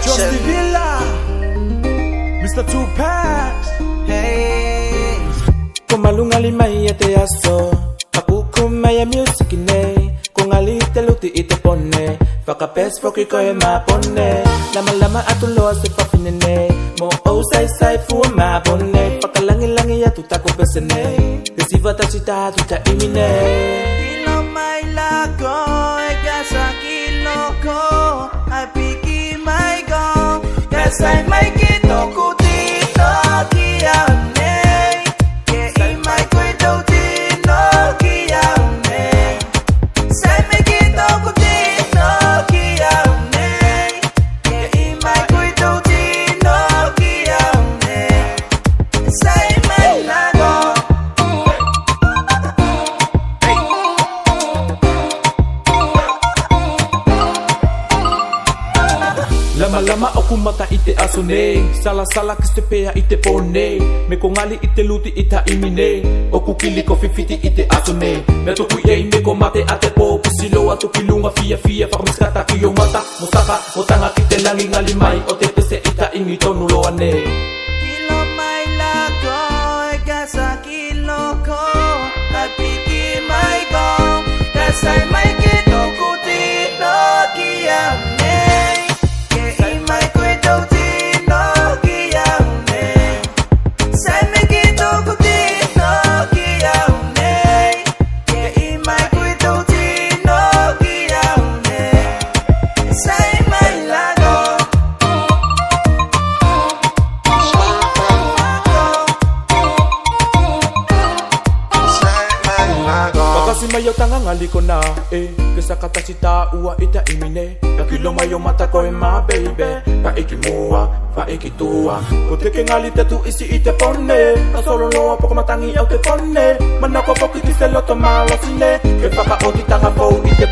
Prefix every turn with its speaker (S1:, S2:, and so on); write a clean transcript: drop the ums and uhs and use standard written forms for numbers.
S1: Production.
S2: Just Villa, Mr. Tupac.
S1: Hey,
S2: Kumalunga limay ate aso, pakukumaya music ne. Kung alite luti ite pone, fakapes foki koe ma pone. Lama-lama atulo se pafinene, mo o sai fu ma pone. Pakalangi-langi ya tutako pesene, desiva tachita tuta imine.
S1: kilo mai lago, kasa kilo ko, apiki mai go, kasa mai kito kutito kiane, ke imai kuito tino kiane, sai mai kito kutito kiane, ke imai kuito tino kiane, sai mai lago.
S2: Lama-lama aku mata ite asone, sala-sala kistepea ite pone. Me kongali ite luti ita imine, oku kili kofi fiti ite asone. Me tuku ye me komate ate po, kusilo atu kilunga fia fakmiskata kiyo mata. Musaka, mutanga kite langi ngalimay, o te pese ita imito nuloane.
S1: Kilo mai lago, kasa kilo ko, apiki mai go, kasa mai kito kutino kiane, ke imai kuito tino kiane, sai mai kito kutino kiane, ke imai kuito tino kiane, sai mai lago.
S2: Bakasi mayo tanga ngali ko na, kesa kata sita ua ita imine. Kakilo mayo mata ko ma baby, pa ikimua, pa ikitua. Kuteke ngali tetu isi ite pone, na solo no poko matangi au te pone. Manako poki kiselo to malo sine, ke paka oti tanga po ite